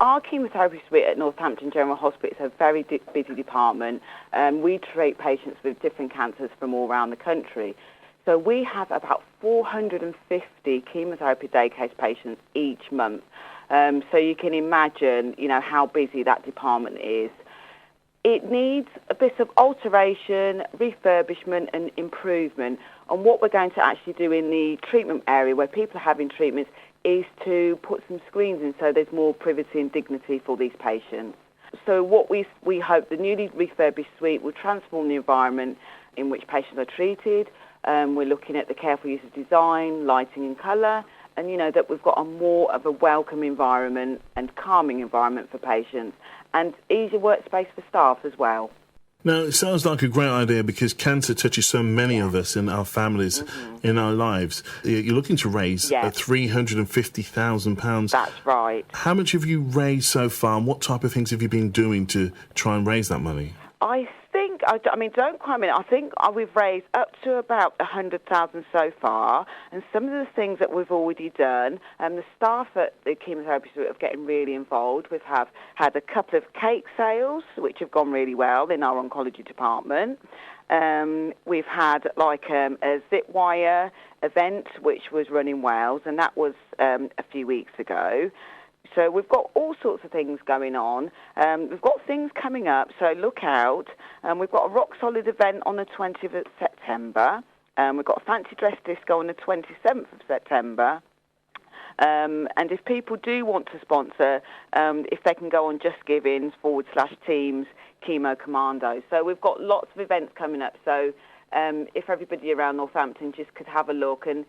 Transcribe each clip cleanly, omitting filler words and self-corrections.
our chemotherapy suite at Northampton General Hospital is a very busy department. We treat patients with different cancers from all around the country. So we have about 450 chemotherapy day case patients each month. So you can imagine, how busy that department is. It needs a bit of alteration, refurbishment and improvement. And what we're going to actually do in the treatment area where people are having treatments is to put some screens in so there's more privacy and dignity for these patients. So what we hope the newly refurbished suite will transform the environment in which patients are treated. We're looking at the careful use of design, lighting and colour, and that we've got a more of a welcome environment and calming environment for patients and easier workspace for staff as well. Now, it sounds like a great idea because cancer touches so many of us in our families, in our lives. You're looking to raise £350,000. That's right. How much have you raised so far and what type of things have you been doing to try and raise that money? Don't quote me. I think we've raised up to about 100,000 so far, and some of the things that we've already done, the staff at the chemotherapy suite are getting really involved. We've had a couple of cake sales, which have gone really well in our oncology department. We've had a zip wire event, which was running well, and that was a few weeks ago. So we've got all sorts of things going on. We've got things coming up, so look out. We've got a rock solid event on the 20th of September. We've got a fancy dress disco on the 27th of September. And if people do want to sponsor, if they can go on Just Giving /Teams Chemo Commandos. So we've got lots of events coming up. So if everybody around Northampton just could have a look and,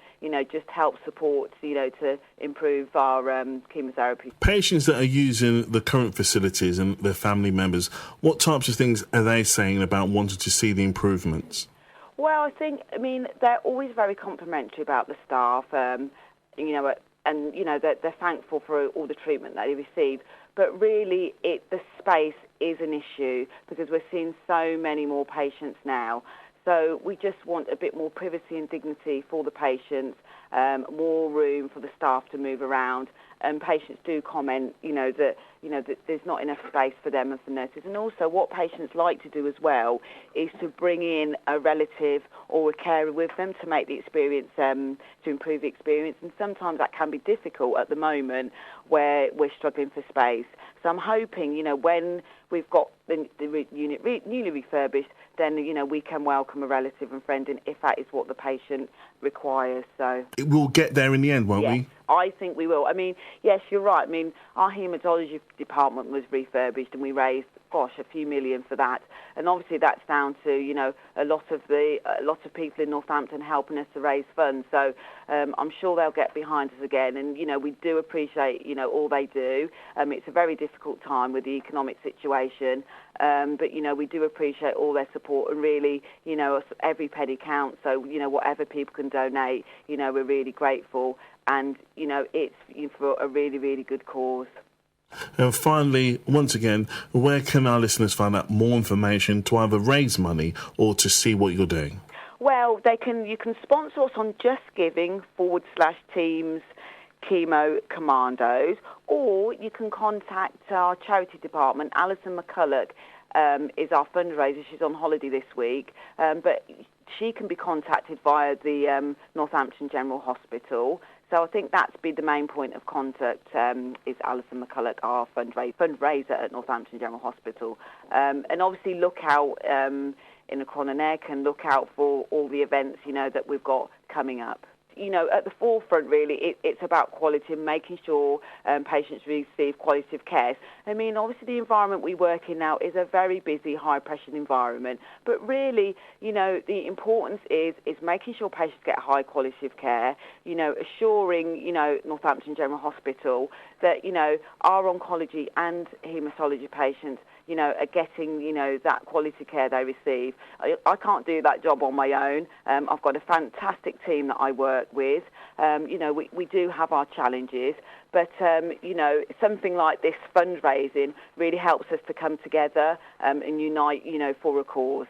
just help support, to improve our chemotherapy. Patients that are using the current facilities and their family members, what types of things are they saying about wanting to see the improvements? Well, they're always very complimentary about the staff, and, they're thankful for all the treatment that they receive. But really, the space is an issue because we're seeing so many more patients now. So we just want a bit more privacy and dignity for the patients, more room for the staff to move around. And patients do comment, that there's not enough space for them and for nurses. And also what patients like to do as well is to bring in a relative or a carer with them to make the experience, to improve the experience. And sometimes that can be difficult at the moment where we're struggling for space. So I'm hoping, when we've got the unit newly refurbished, then, we can welcome a relative and friend in if that is what the patient requires. So we'll get there in the end, won't we? I think we will. Yes, you're right. Our haematology department was refurbished and we raised, a few million for that. And obviously that's down to, a lot of people in Northampton helping us to raise funds. So I'm sure they'll get behind us again. And, we do appreciate, all they do. It's a very difficult time with the economic situation. But, we do appreciate all their support and really, every penny counts. So, whatever people can donate, we're really grateful. And, it's for a really, really good cause. And finally, once again, where can our listeners find out more information to either raise money or to see what you're doing? Well, you can sponsor us on Just Giving /Teams Chemo Commandos, or you can contact our charity department. Alison McCulloch is our fundraiser. She's on holiday this week, but she can be contacted via the Northampton General Hospital. So I think that's been the main point of contact, is Alison McCulloch, our fundraiser at Northampton General Hospital. And obviously look out in the Cron and Egg and look out for all the events, that we've got coming up. At the forefront, really, it's about quality and making sure patients receive qualitative care. Obviously the environment we work in now is a very busy, high-pressure environment. But really, the importance is making sure patients get high quality of care, assuring, Northampton General Hospital that, our oncology and haematology patients, are getting, that quality care they receive. I can't do that job on my own. I've got a fantastic team that I work with. We do have our challenges, but, something like this fundraising really helps us to come together and unite, for a cause.